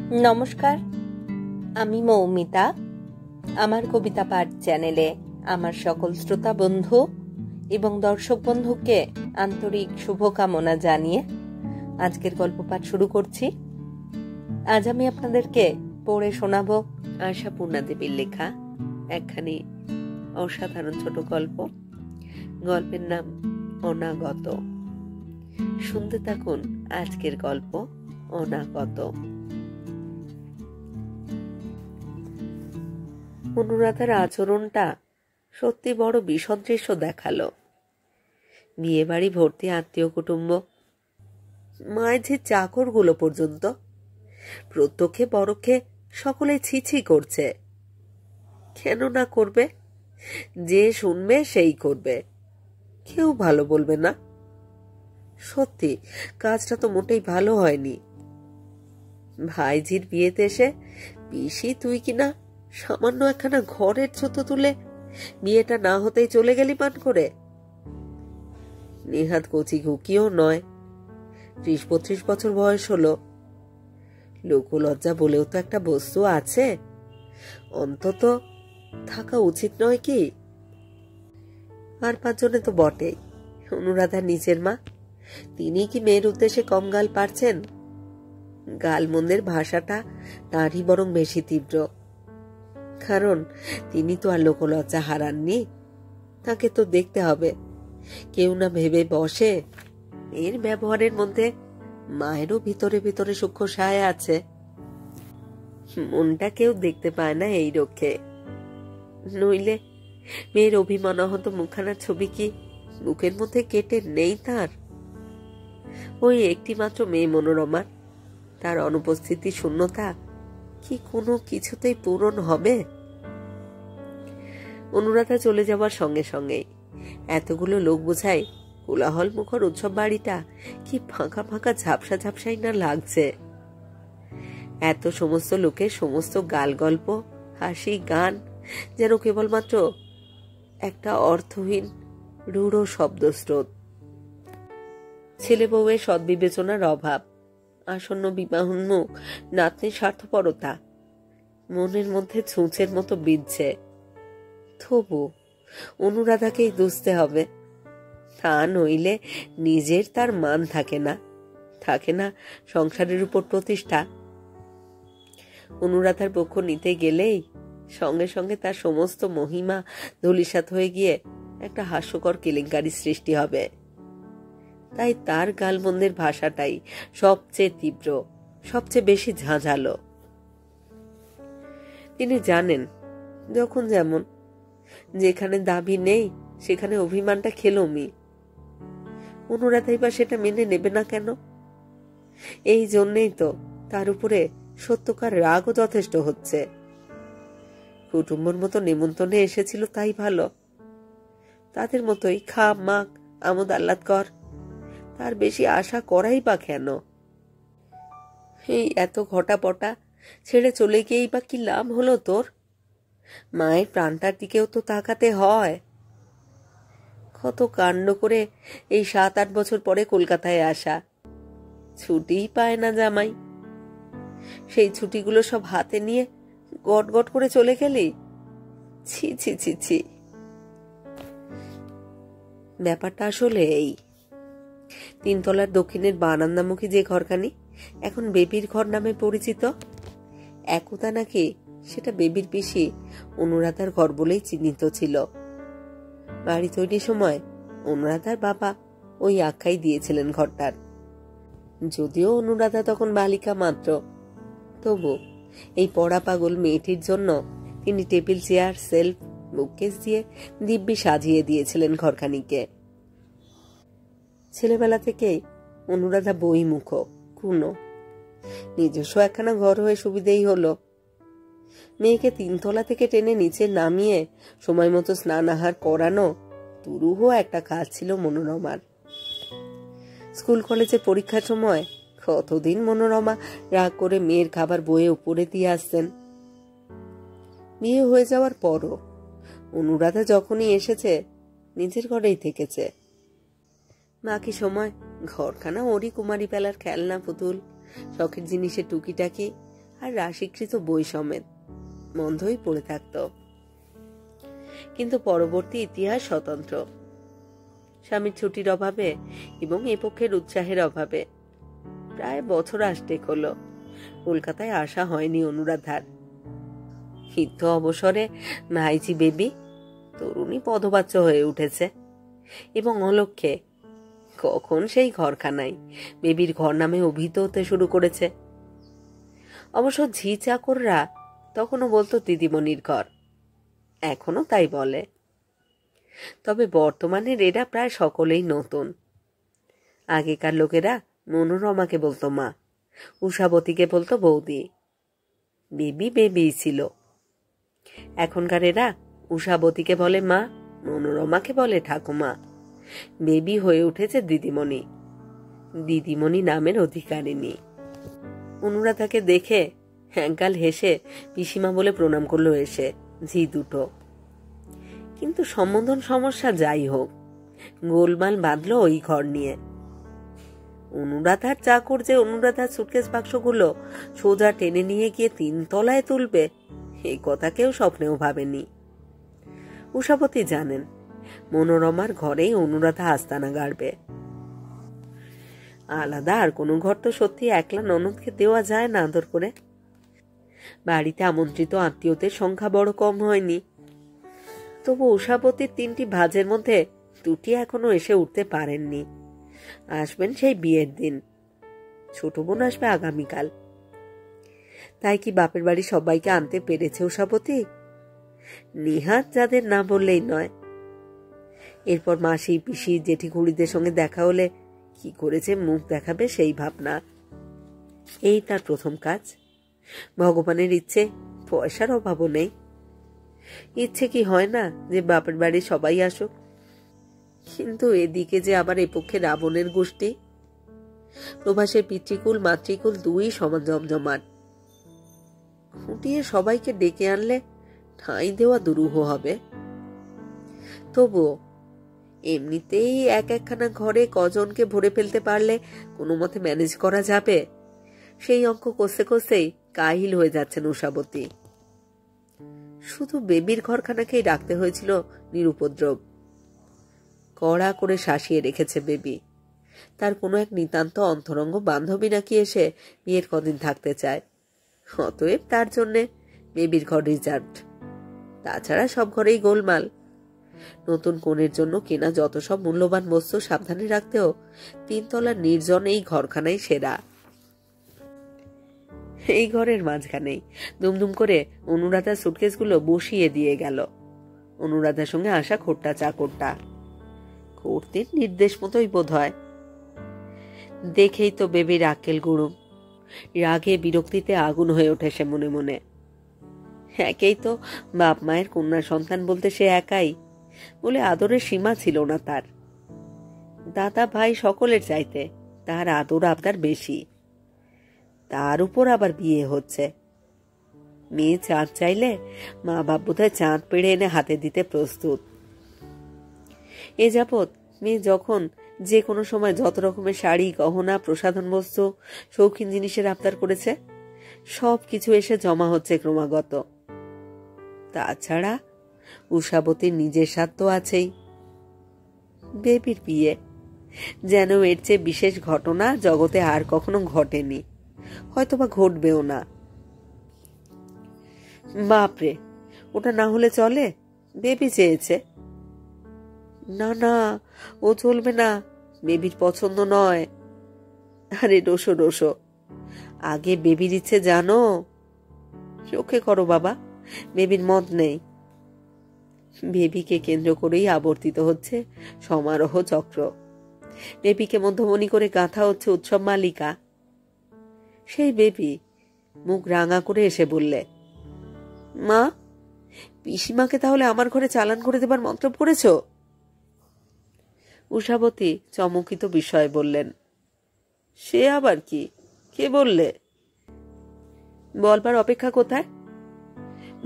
নমস্কার, আমি মৌমিতা। আমার কবিতা পাঠ চ্যানেলে আমার সকল শ্রোতা বন্ধু এবং দর্শক বন্ধুকে আন্তরিক শুভকামনা জানিয়ে আজকের গল্প পাঠ শুরু করছি। আজ আমি আপনাদেরকে পড়ে শোনাব আশাপূর্ণা দেবীর লেখা একখানি অসাধারণ ছোট গল্প। গল্পের নাম অনাগত। শুনতে থাকুন আজকের গল্প অনাগত। অনুরাধার আচরণটা সত্যি বড় বিসদৃশ্য দেখালো। বিয়ে বাড়ি ভর্তি আত্মীয় কুটুম্ব, মাঝে চাকরগুলো পর্যন্ত প্রত্যক্ষে পরোক্ষে সকলে ছিছি করছে। কেন না করবে? যে শুনবে সেই করবে, কেউ ভালো বলবে না। সত্যি কাজটা তো মোটেই ভালো হয়নি। ভাইঝির বিয়েতে এসে পিসি তুই কিনা সামান্য একখানা ঘরের ছুতো তুলে বিয়েটা না হতেই চলে গেলি পান করে। নেহাত কচি ঘুকিও নয়, ৩০-৩২ বছর বয়স হলো। লোকলজ্জা বলেও তো একটা বস্তু আছে, অন্তত থাকা উচিত নয় কি? আর ৫ জনে তো বটেই। অনুরাধার নিজের মা, তিনি কি মেয়ের উদ্দেশ্যে কম গাল পারছেন? গালমন্দের ভাষাটা তারই বরং বেশি তীব্র, কারণ তিনি তো আর লোকলজ্জা হারাননি। তাকে তো দেখতে হবে। কেউ না ভেবে বসে এর ব্যবহারের মধ্যে মায়েরও ভিতরে ভিতরে সূক্ষ্ম সায় আছে। মনটা কেউ দেখতে পায় না এই রক্ষে। নইলে মেয়ের অভিমানাহত মুখখানার ছবি কি বুকের মধ্যে কেটে নেই তার? ওই একটি মাত্র মেয়ে মনোরমার, তার অনুপস্থিতি শূন্যতা কি কোনো কিছুতেই পূরণ হবে? অনুরাধা চলে যাবার সঙ্গে সঙ্গেই এতগুলো লোক বোঝাই কোলাহল মুখর উৎসব বাড়িটা কি ফাঁকা ফাঁকা ঝাপসা ঝাপসাই না লাগছে। এত সমস্ত লোকের সমস্ত গাল গল্প, হাসি, গান যেন কেবলমাত্র একটা অর্থহীন রূঢ় শব্দস্রোত। ছেলে বউয়ের সদ্বিবেচনার অভাব, আসন্ন বিবাহোন্মুখ নাতনির স্বার্থপরতা মনের মধ্যে ছুঁচের মতো বিঁধছে। তবু অনুরাধাকেই দুষতে হবে। তা নইলে নিজের তার মান থাকে না, থাকে না সংসারের উপর প্রতিষ্ঠা। অনুরাধার পক্ষ নিতে গেলেই সঙ্গে সঙ্গে তার সমস্ত মহিমা ধূলিসাৎ হয়ে গিয়ে একটা হাস্যকর কেলেঙ্কারি সৃষ্টি হবে। তাই তার গালমন্দের ভাষাটাই সবচেয়ে তীব্র, সবচেয়ে বেশি ঝাঁঝালো। তিনি জানেন যখন যেমন, যেখানে দাবি নেই সেখানে অভিমানটা খেলোমি। অনুরাধাই বা সেটা মেনে নেবে না কেন? এই জন্যেই তো তার উপরে সত্যকার রাগও যথেষ্ট হচ্ছে। কুটুম্বর মতো নেমন্তন্নে এসেছিল তাই ভালো, তাদের মতোই খা মাখ আমোদ আহ্লাদ কর, তার বেশি আশা করাই বা কেন? এই এত ঘটাপটা ছেড়ে চলে গিয়েই বা কি লাভ হলো তোর? মায়ের প্রাণটার দিকেও তো তাকাতে হয়। কত কাণ্ড করে এই ৭-৮ বছর পরে কলকাতায় আসা, ছুটিই পায় না জামাই। সেই ছুটিগুলো সব হাতে নিয়ে গট গট করে চলে গেলি। ছি ছি ছি ছি। ব্যাপারটা আসলে এই, ৩ তলার দক্ষিণের বারান্দামুখী যে ঘরখানি এখন বেবির ঘর নামে পরিচিত, একদা নাকি সেটা বেবির পিসি অনুরাধার ঘর বলেই চিহ্নিত ছিল। বাড়ি তৈরির সময় অনুরাধার বাবা ওই আখ্যাই দিয়েছিলেন ঘরটার। যদিও অনুরাধা তখন বালিকা মাত্র, তবু এই পড়া পাগল মেয়েটির জন্য তিনি টেবিল চেয়ার, সেলফ, বুককেস দিয়ে দিব্যি সাজিয়ে দিয়েছিলেন ঘরখানিকে। ছেলেবেলা থেকেই অনুরাধা বইমুখ, কুনো। নিজস্ব একখানা ঘর হয়ে সুবিধেই হলো। মেয়েকে ৩ তলা থেকে টেনে নিচে নামিয়ে সময় মতো স্নান আহার করানো দুরূহ একটা কাজ ছিল মনোরমার। স্কুল কলেজে পরীক্ষার সময় কতদিন মনোরমা রাগ করে মেয়ের খাবার বয়ে উপরে দিয়ে আসতেন। বিয়ে হয়ে যাওয়ার পরও অনুরাধা যখনই এসেছে নিজের ঘরেই থেকেছে। বাকি সময় ঘরখানা ওরই কুমারী বেলার খেলনা পুতুল, শখের জিনিসের টুকিটাকি আর রাশিকৃত বই সমেত বন্ধই পড়ে থাকত। কিন্তু পরবর্তী ইতিহাস স্বতন্ত্র। স্বামীর ছুটির অভাবে এবং এ পক্ষের উৎসাহের অভাবে প্রায় বছর আষ্টেক হলো কলকাতায় আসা হয়নি অনুরাধার। হিত অবসরে ভাইজি বেবি তরুণী পদবাচ্য হয়ে উঠেছে এবং অলক্ষ্যে কখন সেই ঘরখানায় বেবির ঘর নামে অভিহিত হতে শুরু করেছে। অবশ্য ঝি চাকররা তখনও বলতো দিদিমণির ঘর, এখনো তাই বলে। তবে বর্তমানের এরা প্রায় সকলেই নতুন। আগেকার লোকেরা মনোরমাকে বলতো মা, উষাবতীকে বলতো বৌদি, বেবি বেবি ছিল। এখনকার এরা উষাবতীকে বলে মা, মনোরমাকে বলে ঠাকুমা। বেবি হয়ে উঠেছে দিদিমণি, দিদিমণি নামের অধিকারিণী। অনুরাধাকে দেখে একগাল হেসে পিসিমা বলে প্রণাম করলো এসে ঝি দুটো। কিন্তু সম্বোধন সমস্যা যাই হোক, গোলমাল বাঁধলো ওই ঘর নিয়ে। অনুরাধার চাকর যে অনুরাধার সুটকেস বাক্সগুলো সোজা টেনে নিয়ে গিয়ে 3 তলায় তুলবে, এই কথা কেউ স্বপ্নেও ভাবেনি। উষাবতী জানেন মনোরমার ঘরেই অনুরাধা আস্তানা গাড়বে। আলাদা আর কোনো ঘর তো সত্যি একলা ননদকে দেওয়া যায় না আদর করে। বাড়িতে আমন্ত্রিত আত্মীয়দের সংখ্যা বড় কম হয়নি। তবু উষাবতীর 3টি ভাজের মধ্যে 2টি এখনো এসে উঠতে পারেননি। আসবেন সেই বিয়ের দিন, ছোট বোন আসবে আগামীকাল। তাই কি বাপের বাড়ি সবাইকে আনতে পেরেছে উষাবতী? নিহাত যাদের না বললেই নয়। এরপর মাসি, পিসি, জেঠি খুড়িদের সঙ্গে দেখা হলে কি করেছে মুখ দেখাবে সেই ভাবনা। এই তার প্রথম কাজ। ভগবানের ইচ্ছে, পয়সার অভাবও নেই। ইচ্ছে কি হয় না যে বাপের বাড়ি সবাই আসুক? কিন্তু এদিকে যে আবার এ পক্ষে রাবণের গোষ্ঠী। প্রভাসের পিতৃকুল মাতৃকুল 2ই সমান জমজমাট। খুঁটিয়ে সবাইকে ডেকে আনলে ঠাঁই দেওয়া দুরূহ হবে। তবুও এমনিতেই একখানা ঘরে কজনকে ভরে ফেলতে পারলে কোনো মতে ম্যানেজ করা যাবে, সেই অঙ্ক কষতে কষতেই কাহিল হয়ে যাচ্ছেন উষাবতী। শুধু বেবির ঘরখানাকেই রাখতে হয়েছিল নিরুপদ্রব। কড়া করে শাসিয়ে রেখেছে বেবি। তার কোনো এক নিতান্ত অন্তরঙ্গ বান্ধবী নাকি এসে বিয়ের কদিন থাকতে চায়। অতএব তার জন্যে বেবির ঘর রিজার্ভড। তাছাড়া সব ঘরেই গোলমাল। নতুন কনের জন্য কেনা যত সব মূল্যবান বস্তু সাবধানে রাখতেও 3 তলার নির্জন এই ঘরখানাই সেরা। এই ঘরের মাঝখানেই দুমদুম করে অনুরাধার সুটকেসগুলো বসিয়ে দিয়ে গেল। অনুরাধার সঙ্গে আসা খোট্টা চাকরটা করতে নির্দেশ মতোই বোধ হয়। দেখেই তো বেবির আক্কেল গুড়ুম। রাগে বিরক্তিতে আগুন হয়ে ওঠে সে মনে মনে। একেই তো বাপ মায়ের কন্যা সন্তান বলতে সে একাই বলে আদরের সীমা ছিল না তার। দাদা ভাই সকলের চাইতে তার আদর আবদার বেশি। তার উপর আবার বিয়ে হচ্ছে। মেয়ে চাঁদ চাইলে মা বাপ বোধহয় চাঁদ পেড়ে এনে হাতে দিতে প্রস্তুত। এ যাবৎ মেয়ে যখন যে কোনো সময় যত রকমের শাড়ি, গহনা, প্রসাধন বস্তু, শৌখিন জিনিসের আবদার করেছে, সব কিছু এসে জমা হচ্ছে ক্রমাগত। তাছাড়া উষাবতীর নিজের স্বাদ তো আছেই। বেবির বিয়ে যেন এর চেয়ে বিশেষ ঘটনা জগতে আর কখনো ঘটেনি, হয়তোবা ঘটবেও না। বাপরে, ওটা না হলে চলে? বেবি চেয়েছে। না না, ও চলবে না, বেবির পছন্দ নয়। আরে ডোসো ডোসো, আগে বেবির ইচ্ছে জানো। চোখে করো বাবা, বেবির মত নেই। বেবিকে কেন্দ্র করেই আবর্তিত হচ্ছে সমারোহ চক্র। বেবিকে মধ্যমণি করে গাঁথা হচ্ছে উৎসব মালিকা। সেই বেবি মুখ রাঙা করে এসে বললে, মা, পিসিমাকে তাহলে আমার ঘরে চালান করে দেবার মতলব করেছ? উষাবতী চমকিত বিষয়ে বললেন, সে আবার কি? কে বললে? বলবার অপেক্ষা কোথায়?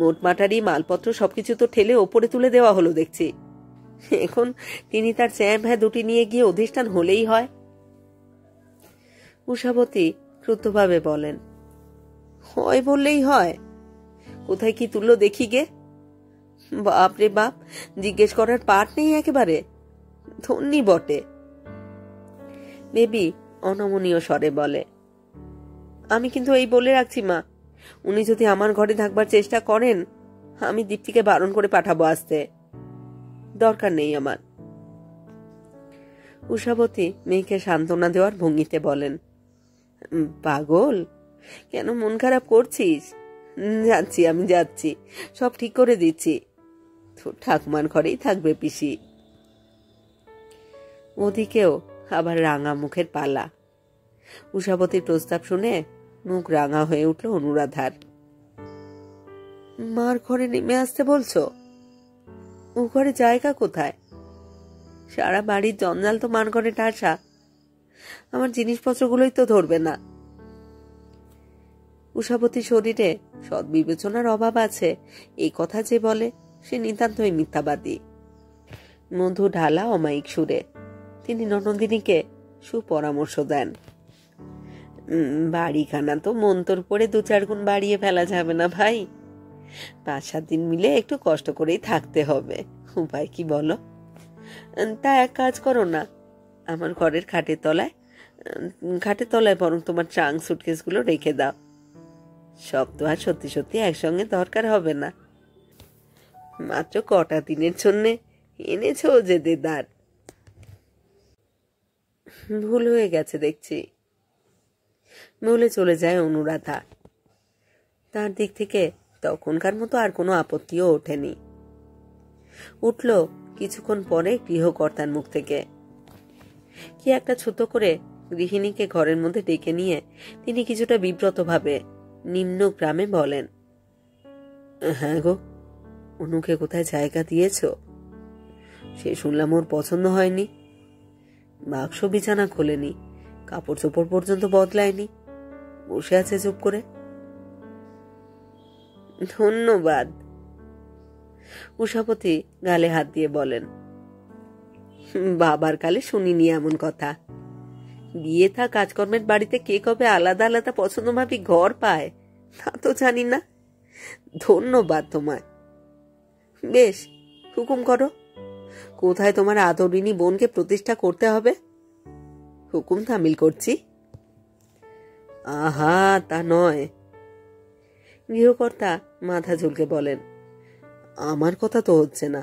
মোটমাটারি মালপত্র সবকিছু তো ঠেলে ওপরে তুলে দেওয়া হলো দেখছি। এখন তিনি তার চ্যাঁ ভ্যা 2টি নিয়ে গিয়ে অধিষ্ঠান হলেই হয়। উষাবতী ক্রুদ্ধভাবে বলেন, হয় বললেই হয়, কোথায় কি তুললো দেখি গে। বাপ রে বাপ, জিজ্ঞেস করার পাট নেই একেবারে, ধন্যি বটে। বেবি অনমনীয় স্বরে বলে, আমি কিন্তু এই বলে রাখছি মা, উনি যদি আমার ঘরে থাকবার চেষ্টা করেন, আমি দীপ্তিকে বারণ করে পাঠাবো আসতে, দরকার নেই আমার। উষাবতী মেয়েকে সান্ত্বনা দেওয়ার ভঙ্গিতে বলেন, পাগল, কেন মন খারাপ করছিস? যাচ্ছি, আমি যাচ্ছি, সব ঠিক করে দিচ্ছি, তোর ঠাকুমার ঘরেই থাকবে পিসি। ওদিকেও আবার রাঙা মুখের পালা। উষাবতীর প্রস্তাব শুনে মুখ রাঙা হয়ে উঠল অনুরাধার। মার ঘরে নেমে আসতে বলছো? ও ঘরে জায়গা কোথায়? সারা বাড়ির জঞ্জাল তো মার ঘরে ঠাসা, আমার জিনিসপত্রগুলোই তো ধরবে না। উষাবতীর শরীরে সৎ বিবেচনার অভাব আছে এই কথা যে বলে, সে নিতান্তই মিথ্যাবাদী। মধু ঢালা অমায়িক সুরে তিনি ননদিনীকে সুপরামর্শ দেন। বাড়িখানা তো মন্তর পড়ে 2-4 গুণ বাড়িয়ে ফেলা যাবে না ভাই, 5-7 দিন মিলে একটু কষ্ট করেই থাকতে হবে, উপায় কি বলো? তা এক কাজ করো না, আমার ঘরের খাটের তলায় বরং তোমার ট্রাঙ্ক সুটকেসগুলো রেখে দাও, সব তো আর সত্যি সত্যি একসঙ্গে দরকার হবে না, মাত্র কটা দিনের জন্য এনেছো যে দেদার। ভুল হয়ে গেছে দেখছি, বলে চলে যায় অনুরাধা। তার দিক থেকে তখনকার মতো আর কোনো আপত্তিও ওঠেনি। উঠল কিছুক্ষণ পরে গৃহকর্তার মুখ থেকে। কি একটা ছোট করে গৃহিণীকে ঘরের মধ্যে ডেকে নিয়ে তিনি কিছুটা বিব্রতভাবে নিম্ন গ্রামে বলেন, হ্যাঁ গো, অনুকে কোথায় জায়গা দিয়েছ? সে শুনলাম ওর পছন্দ হয়নি, বাক্স বিছানা খোলেনি, কাপড় চোপড় পর্যন্ত বদলায়নি, বসে আছে চুপ করে। ধন্যবাদ। উষাপতি গালে হাত দিয়ে বলেন, বাবার কালে শুনিনি এমন কথা, বিয়ে থা কাজকর্মের বাড়িতে কে কবে আলাদা আলাদা পছন্দ ভাবি ঘর পায় তা তো জানি না, ধন্যবাদ তোমায়। বেশ, হুকুম করো, কোথায় তোমার আদরিনী বোনকে প্রতিষ্ঠা করতে হবে? হুকুম তামিল করছি। আহা, তা নয়। গৃহকর্তা মাথা ঝুলকে বলেন, আমার কথা তো হচ্ছে না।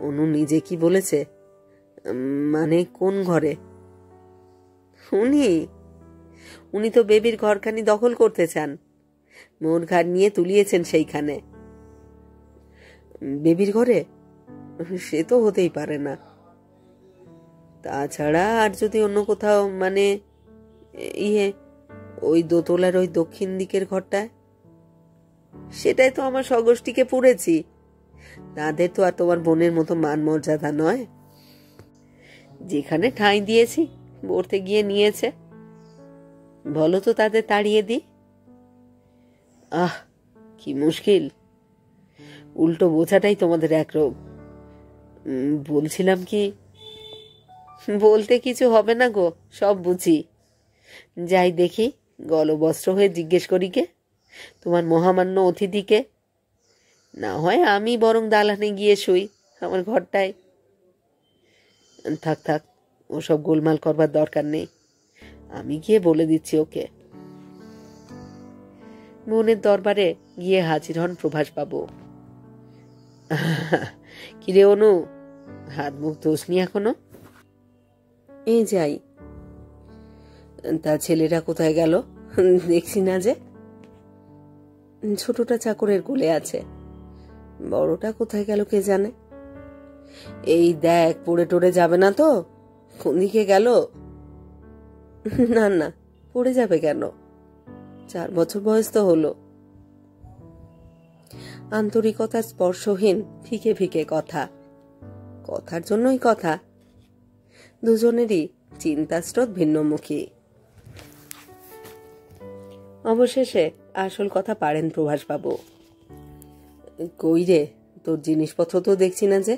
অনু নিজে কি বলেছে? মানে কোন ঘরে? উনি তো বেবির ঘরখানি দখল করতে চান, মোর ঘর নিয়ে তুলিয়েছেন সেইখানে। বেবির ঘরে? সে তো হতেই পারে না। তাছাড়া আর যদি অন্য কোথাও, মানে ওই দোতলার ওই দক্ষিণ দিকের ঘরটায়, সেটাই তো আমার স্বগোষ্ঠীকে পুড়েছি, তাদের তো আর তোমার বোনের মতো মান মর্যাদা নয়। যেখানে ঠাঁই দিয়েছি বলতে গিয়ে নিয়েছে, বলো তো তাদের তাড়িয়ে দি। আহ, কি মুশকিল, উল্টো বোঝাটাই তোমাদের এক রোগ। বলছিলাম কি, বলতে কিছু হবে না গো, সব বুঝি। যাই দেখি, গলবস্ত্র হয়ে জিজ্ঞেস করি কে তোমার মহামান্য অতিথিকে, না হয় আমি বরং দালানে গিয়ে শুই আমার ঘরটায়। থাক থাক, ওসব গোলমাল করবার দরকার নেই, আমি গিয়ে বলে দিচ্ছি ওকে। বোনের দরবারে গিয়ে হাজির হন প্রভাস বাবু। কিরে অনু, হাত মুখ ধোসনি এখনো? এই যাই। তা ছেলেরা কোথায় গেল? দেখছি না যে। ছোটটা চাকরের কোলে আছে, বড়টা কোথায় গেল কে জানে। এই দেখ, পড়ে টরে যাবে না তো? কোন দিকে গেল? না না, পড়ে যাবে কেন, 4 বছর বয়স তো হলো। আন্তরিকতার স্পর্শহীন ফিকে ফিকে কথা, কথার জন্যই কথা। দুজনেরই চিন্তাস্রোত ভিন্নমুখী। অবশেষে আসল কথা পারেন প্রভাসবাবু। কই রে, তোর জিনিসপত্র তো দেখছি না যে।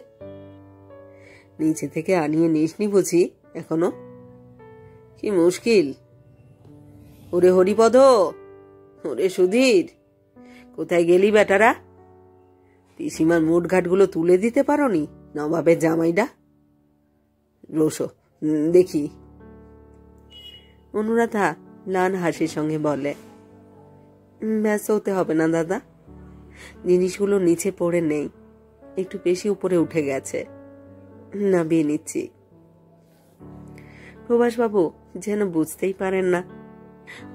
নিচে থেকে আনিয়ে নিসনি বুঝি এখনো? কি মুশকিল। ওরে হরিপদ, ওরে সুধীর, কোথায় গেলি বেটারা? পিসিমার মোট ঘাটগুলো তুলে দিতে পারোনি? নবাবের জামাইডা রোসো দেখি। অনুরাধা ম্লান হাসির সঙ্গে বলে, ব্যস্ত হতে হবে না দাদা, জিনিসগুলো নিচে পড়ে নেই, একটু বেশি উপরে উঠে গেছে, নামিয়ে নিচ্ছি। প্রভাসবাবু যেন বুঝতেই পারেন না,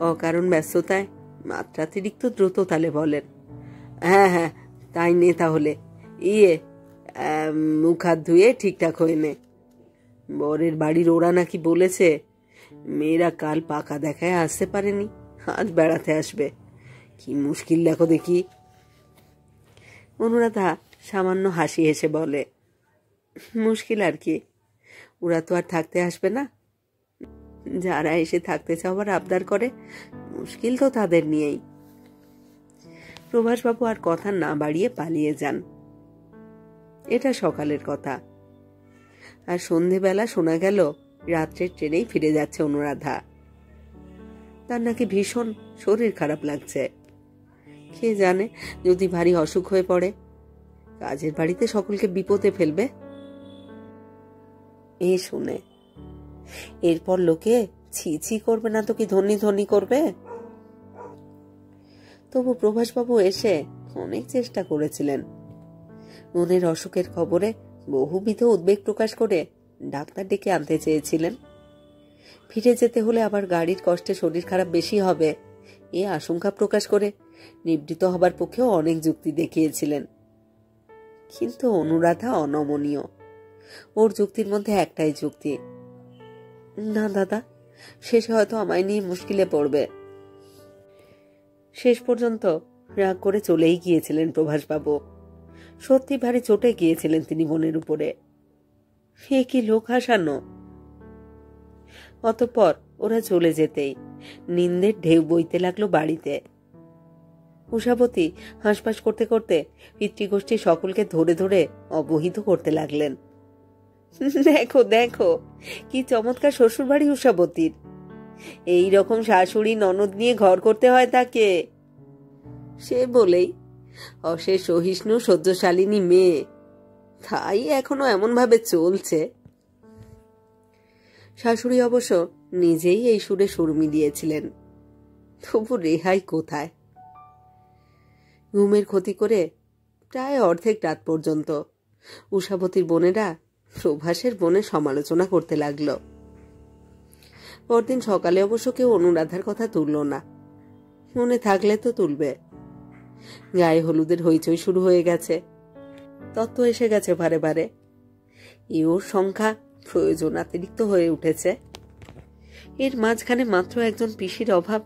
অকারণ ব্যস্ততায় মাত্রাতিরিক্ত দ্রুত তালে বলেন, হ্যাঁ হ্যাঁ তাই নে তাহলে, মুখ হাত ধুয়ে ঠিকঠাক হয়ে নে। বরের বাড়ির ওরা নাকি বলেছে মেয়েরা কাল পাকা দেখায় আসতে পারেনি, আজ বেড়াতে আসবে। কি মুশকিল দেখো দেখি। অনুরাধা সামান্য হাসি হেসে বলে, মুশকিল আর কি, ওরা তো আর থাকতে আসবে না। যারা এসে থাকতে চাওয়ার আবদার করে, মুশকিল তো তাদের নিয়েই। প্রভাসবাবু আর কথা না বাড়িয়ে পালিয়ে যান। এটা সকালের কথা। আর সন্ধেবেলা শোনা গেল রাত্রের ট্রেনেই ফিরে যাচ্ছে অনুরাধা। তার নাকি ভীষণ শরীর খারাপ লাগছে। কে জানে যদি ভারী অসুখ হয়ে পড়ে, কাজের বাড়িতে সকলকে বিপদে ফেলবে। এ শুনে এরপর লোকে ছি ছি করবে না তো কি ধনী ধনী করবে। তবু প্রভাসবাবু এসে অনেক চেষ্টা করেছিলেন। মনের অসুখের খবরে বহুবিধ উদ্বেগ প্রকাশ করে ডাক্তার ডেকে আনতে চেয়েছিলেন। ফিরে যেতে হলে আবার গাড়ির কষ্টে শরীর খারাপ বেশি হবে, এ আশঙ্কা প্রকাশ করে নিবৃত হবার পক্ষেও অনেক যুক্তি দেখিয়েছিলেন। কিন্তু অনুরাধা অনমনীয়। ওর যুক্তির মধ্যে একটাই যুক্তি, না দাদা, শেষে হয়তো আমায় নিয়ে মুশকিলে পড়বে। শেষ পর্যন্ত রাগ করে চলেই গিয়েছিলেন প্রভাসবাবু। সত্যি ভারী চটে গিয়েছিলেন তিনি মনের উপরে। এ কি লোক হাসানো। অতঃপর ওরা চলে যেতেই নিন্দের ঢেউ বইতে লাগলো বাড়িতে। উষাবতী হাঁসফাঁস করতে করতে পিতৃগোষ্ঠী সকলকে ধরে ধরে অবহিত করতে লাগলেন, দেখো দেখো কি চমৎকার শ্বশুর বাড়ি উষাবতীর, এইরকম শাশুড়ি ননদ নিয়ে ঘর করতে হয় তাকে। সে বলেই অশেষ সহিষ্ণু সহ্যশালিনী মেয়ে, তাই এখনো এমন ভাবে চলছে। শাশুড়ি অবশ্য নিজেই এই সুরে সুর মিলিয়েছিলেন, তবু রেহাই কোথায়। ঘুমের ক্ষতি করে প্রায় অর্ধেক রাত পর্যন্ত উষাবতীর বোনেরা প্রভাসের বোনের সমালোচনা করতে লাগলো। পরদিন সকালে অবশ্য কেউ অনুরাধার কথা তুলল না, মনে থাকলে তো তুলবে। গায়ে হলুদের হইচই শুরু হয়ে গেছে, তত্ত্ব এসে গেছে বারে বারে। ওর সংখ্যা প্রয়োজনাতিরিক্ত হয়ে উঠেছে। এর মাঝখানে মাত্র একজন পিসির অভাব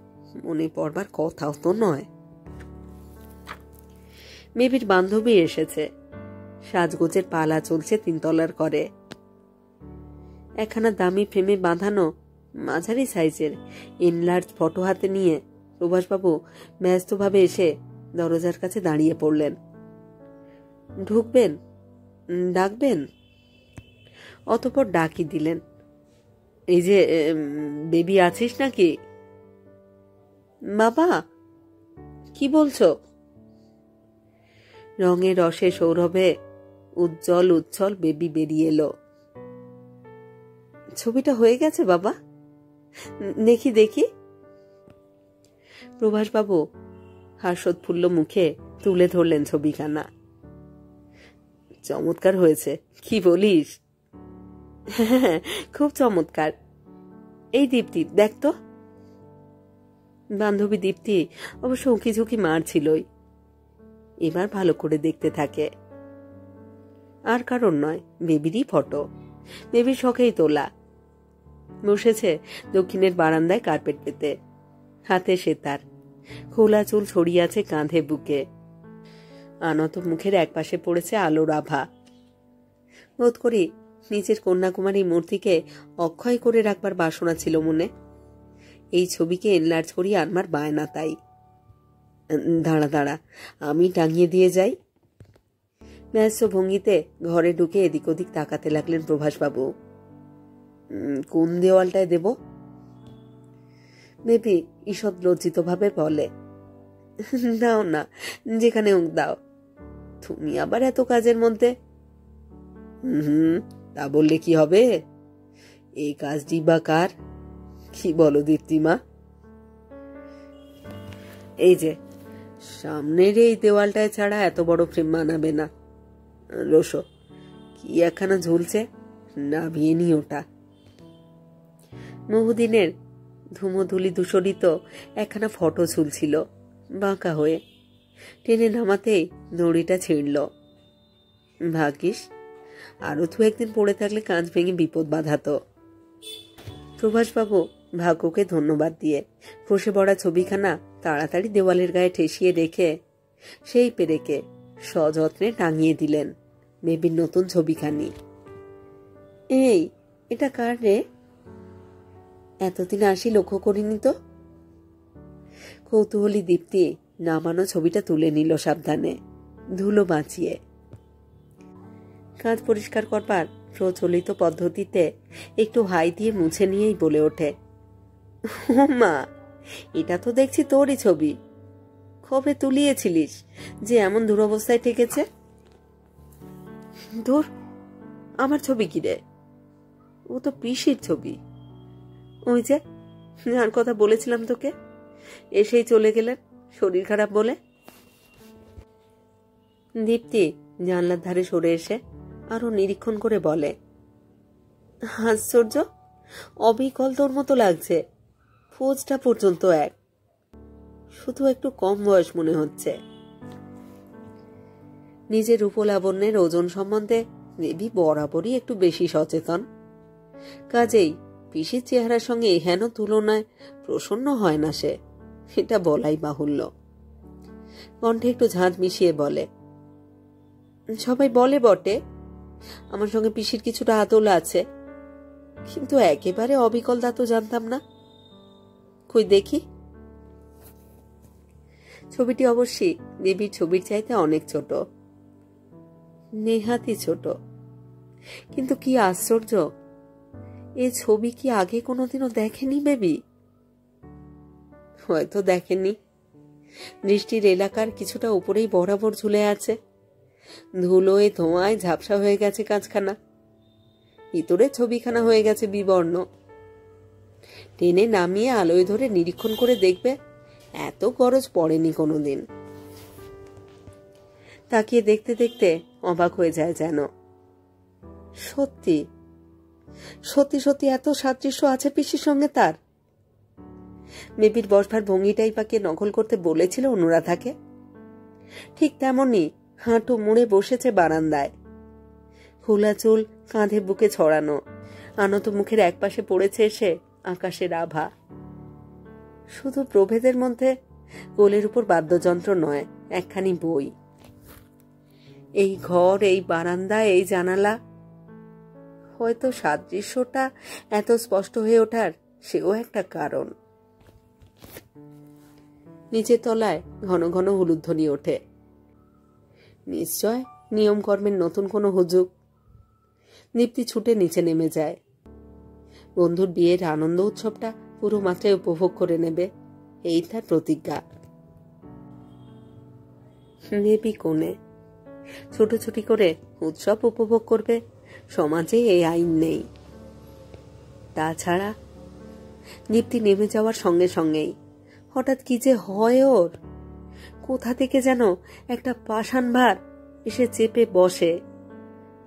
মনে পড়বার কথাও তো নয়। মেবির বান্ধবী এসেছে, সাজগোজের পালা চলছে তিনতলার করে। একখানা দামি ফ্রেমে বাঁধানো মাঝারি সাইজের এনলার্জ ফটো হাতে নিয়ে প্রভাসবাবু ব্যস্তভাবে এসে দরজার কাছে দাঁড়িয়ে পড়লেন। ঢুকবেন? ডাকবেন? অতঃপর ডাকি দিলেন, এই যে বেবি আছিস নাকি? বাবা, কি বলছো? রঙে রসে সৌরভে উজ্জ্বল উচ্ছল বেবি বেরিয়ে এলো। ছবিটা হয়ে গেছে বাবা, দেখি দেখি। প্রভাসবাবু হাস্যোৎফুল্ল মুখে তুলে ধরলেন ছবিখানা। চমৎকার হয়েছে, কি বলিস? হ্যাঁ, খুব চমৎকার। এই দীপ্তি দেখ তো। বান্ধবী দীপ্তি অবশ্য উঁকি ঝুঁকি মারছিলই। এবার ভালো করে দেখতে থাকে। আর কারণ নয়, বেবিরই ফটো, বেবির শখেই তোলা। বসেছে দক্ষিণের বারান্দায় কার্পেট পেতে, হাতে সেতার, খোলা চুল ছড়িয়ে আছে কাঁধে বুকে। আনত মুখের একপাশে পড়েছে আলোর আভা। বোধ করি নিজের কন্যাকুমারী মূর্তিকে অক্ষয় করে রাখবার বাসনা ছিল মনে। এই ছবিকে এনলার্জ করিয়ে আনবার বায়না তাই। দাঁড়া দাঁড়া, আমি টাঙিয়ে দিয়ে যাই। ব্যস্ত ভঙ্গিতে ঘরে ঢুকে এদিক ওদিক তাকাতে লাগলেন প্রভাসবাবু। কোন দেওয়ালটায় দেব? বেবি ঈষৎ লজ্জিত ভাবে বলে, দাও না, যেখানে হোক দাও। তুমি আবার এত কাজের মধ্যে। তা বললে কি হবে? এই কাজটি বা কার? কি বলো দীপ্তিমা? এই যে সামনের এই দেওয়ালটায় ছাড়া এত বড় ফ্রেম মানাবে না। রোশো, কি একখানা ঝুলছে, নামিয়ে নি ওটা। বহুদিনের ধুমোধুলি দূষরিত একখানা ফটো ঝুলছিল বাঁকা হয়ে। টেনে নামাতেই দড়িটা ছিঁড়ল। ভাগ্যিস, আরো 2-1 দিন পড়ে থাকলে কাঁচ ভেঙে বিপদ বাঁধাত। প্রভাসবাবু ভাগ্যকে ধন্যবাদ দিয়ে খসে পড়া ছবিখানা তাড়াতাড়ি দেওয়ালের গায়ে ঠেসিয়ে রেখে সেই পেরেকে সযত্নে টাঙিয়ে দিলেন বেবির নতুন ছবিখানি। এই, এটা কার রে? এতদিন আসি লক্ষ্য করিনি তো। কৌতূহলী দীপ্তি নামানো ছবিটা তুলে নিল সাবধানে, ধুলো বাঁচিয়ে। কাঁচ পরিষ্কার করবার প্রচলিত পদ্ধতিতে একটু হাই দিয়ে মুছে নিয়েই বলে ওঠে, মা, এটা তো দেখছি তোরই ছবি। কবে তুলিয়েছিলিস যে এমন দুরবস্থায় ঠেকেছে? ধুর, আমার ছবি কি রে? ও তো পিসির ছবি। ওই যে যার কথা বলেছিলাম তোকে, এসেই চলে গেলেন শরীর খারাপ বলে। দীপ্তি জানলার ধারে সরে এসে আরো নিরীক্ষণ করে বলে, আশ্চর্য, অবিকল তোর মতো লাগছে। ফোজটা পর্যন্ত এক, শুধু একটু কম বয়স মনে হচ্ছে। নিজের রূপলাবণ্যের ওজন সম্বন্ধে দেবী বরাবরই একটু বেশি সচেতন। কাজেই পিসির চেহারার সঙ্গে হেন তুলনায় প্রসন্ন হয় না সে, এটা বলাই বাহুল্য। কণ্ঠে একটু ঝাঁঝ মিশিয়ে বলে, সবাই বলে বটে আমার সঙ্গে পিসির কিছুটা আদল আছে, কিন্তু একেবারে অবিকল তা তো জানতাম না। কই দেখি। ছবিটি অবশ্যই দেবীর ছবির চাইতে অনেক ছোট, নেহাতি ছোট। কিন্তু কি আশ্চর্য, এ ছবি কি আগে কোনোদিনও দেখেনি বেবি? হয়তো দেখেনি। দৃষ্টির এলাকার কিছুটা উপরেই বরাবর ঝুলে আছে। ধুলোয় ধোঁয়ায় ঝাপসা হয়ে গেছে কাঁচখানা, ভিতরে ছবিখানা হয়ে গেছে বিবর্ণ। টেনে নামিয়ে আলোয় ধরে নিরীক্ষণ করে দেখবে এত গরজ পড়েনি কোনোদিন। তাকিয়ে দেখতে দেখতে অবাক হয়ে যায় যেন। সত্যি সত্যি সত্যি এত সাদৃশ্য আছে পিসির সঙ্গে তার। বেবির বসবার ভঙ্গিটাই পাকে নকল করতে বলেছিল অনুরাধাকে। ঠিক তেমনি হাঁটু মুড়ে বসেছে বারান্দায়, খোলা চুল কাঁধে বুকে ছড়ানো, আনত মুখের একপাশে পড়েছে এসে আকাশের আভা। শুধু প্রভেদের মধ্যে কোলের উপর বাদ্যযন্ত্র নয়, একখানি বই। এই ঘর, এই বারান্দা, এই জানালা, হয়তো সাদৃশ্যটা এত স্পষ্ট হয়ে ওঠার সেও একটা কারণ। নিচের তলায় ঘন ঘন হুলুধ্বনি ওঠে। নিশ্চয় নিয়মকর্মের নতুন কোনো হুজুগ। দীপ্তি ছুটে নিচে নেমে যায়। বন্ধুর বিয়ের আনন্দ উৎসবটা পুরো মাত্রায় উপভোগ করে নেবে, এই তার প্রতিজ্ঞা। বেবি কোণে ছুটোছুটি করে উৎসব উপভোগ করবে, সমাজে এই আইন নেই। তাছাড়া দীপ্তি নেমে যাওয়ার সঙ্গে সঙ্গেই হঠাৎ কি যে হয় ওর, কোথা থেকে যেন একটা পাষাণ ভার এসে চেপে বসে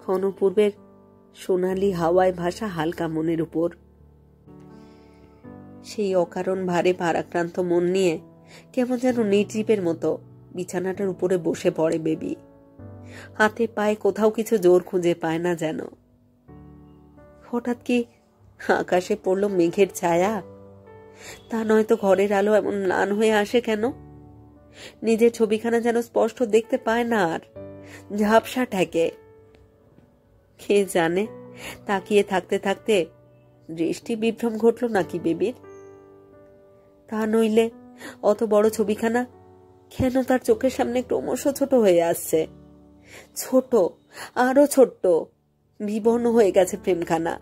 ক্ষণপূর্বের সোনালি হাওয়ায় ভাসা হালকা মনের উপর। সেই অকারণ ভারে ভারাক্রান্ত মন নিয়ে কেমন যেন নির্জীবের মতো বিছানাটার উপরে বসে পড়ে বেবি। হাতে পায়ে কোথাও কিছু জোর খুঁজে পায় না যেন। হঠাৎ কি আকাশে পড়ল মেঘের ছায়া? তা নয়তো ঘরের আলো এমন ম্লান হয়ে আসে কেন? নিজের ছবিখানা যেন স্পষ্ট দেখতে পায় না, আর ঝাপসা ঠেকে। কে জানে তাকিয়ে থাকতে থাকতে দৃষ্টি বিভ্রম ঘটল নাকি বেবির? তা নইলে অত বড় ছবিখানা কেন তার চোখের সামনে ক্রমশ ছোট হয়ে আসছে? ছোট, আরো ছোট্ট, বিবর্ণ হয়ে গেছে ফ্রেমখানা।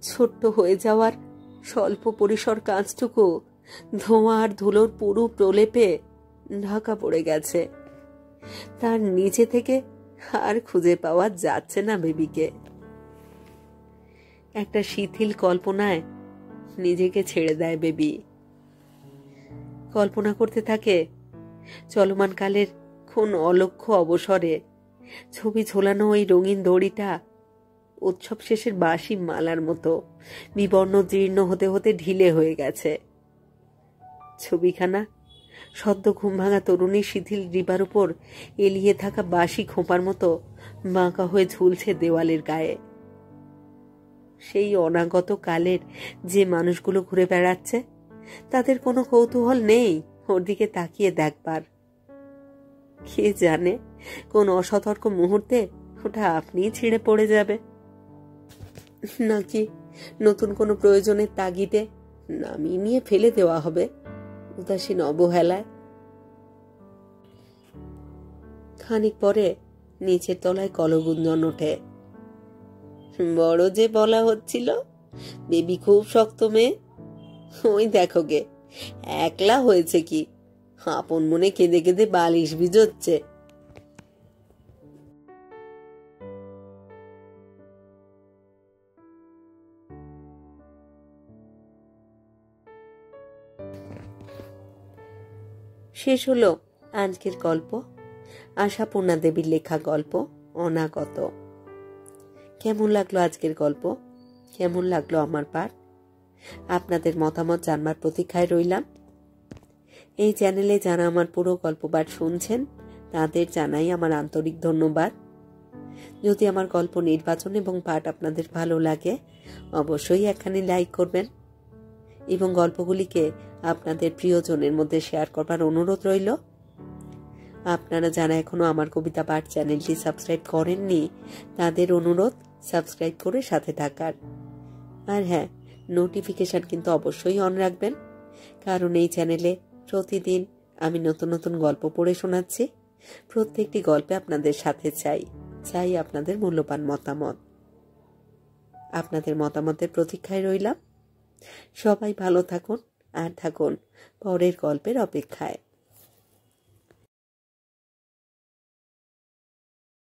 ছোট্ট হয়ে যাওয়ার স্বল্প পরিসর কাঁচটুকু ধোঁয়া আর ধুলোর পুরো প্রলেপে ঢাকা পড়ে গেছে। তার নিচে থেকে আর খুঁজে পাওয়া যাচ্ছে না বেবিকে। একটা শিথিল কল্পনায় নিজেকে ছেড়ে দেয় বেবি। কল্পনা করতে থাকে চলমান কালের কোন অলক্ষ্য অবসরে ছবি ঝোলানো ওই রঙিন দড়িটা উৎসব শেষের বাসি মালার মতো বিবর্ণ জীর্ণ হতে হতে ঢিলে হয়ে গেছে। ছবিখানা সদ্য ঘুম ভাঙা তরুণীর শিথিল গ্রীবার উপর এলিয়ে থাকা বাসি খোঁপার মতো বাঁকা হয়ে ঝুলছে দেওয়ালের গায়ে। সেই অনাগত কালের যে মানুষগুলো ঘুরে বেড়াচ্ছে, তাদের কোনো কৌতূহল নেই ওর দিকে তাকিয়ে দেখবার। কে জানে কোন অসতর্ক মুহূর্তে ওটা আপনিই ছিঁড়ে পড়ে যাবে, নাকি নতুন কোনো প্রয়োজনের তাগিদে নামিয়ে নিয়ে ফেলে দেওয়া হবে উদাসীন অবহেলায়। খানিক পরে নিচের তলায় কলগুঞ্জন ওঠে। বড় যে বলা হচ্ছিল বেবি খুব শক্ত মেয়ে, ওই দেখো গে একলা হয়েছে কি, আপন মনে কেঁদে কেঁদে বালিশ ভিজোচ্ছে। শেষ হলো আজকের গল্প, আশাপূর্ণা দেবীর লেখা গল্প অনাগত। কেমন লাগলো আজকের গল্প, কেমন লাগলো আমার পাঠ? আপনাদের মতামত জানবার প্রতীক্ষায় রইলাম। এই চ্যানেলে যারা আমার পুরো গল্প পাঠ শুনছেন তাদের জানাই আমার আন্তরিক ধন্যবাদ। যদি আমার গল্প নির্বাচন এবং পাঠ আপনাদের ভালো লাগে অবশ্যই এখানে লাইক করবেন এবং গল্পগুলিকে আপনাদের প্রিয়জনের মধ্যে শেয়ার করবার অনুরোধ রইল। আপনারা যারা এখনো আমার কবিতা পাঠ চ্যানেলটি সাবস্ক্রাইব করেননি তাদের অনুরোধ সাবস্ক্রাইব করে সাথে থাকার। আর হ্যাঁ, নোটিফিকেশন কিন্তু অবশ্যই অন রাখবেন, কারণ এই চ্যানেলে প্রতিদিন আমি নতুন নতুন গল্প পড়ে শোনাচ্ছি। প্রত্যেকটি গল্পে আপনাদের সাথে চাই আপনাদের মূল্যবান মতামত। আপনাদের মতামতের প্রতীক্ষায় রইলাম। সবাই ভালো থাকুন আর থাকুন পরের গল্পের অপেক্ষায়।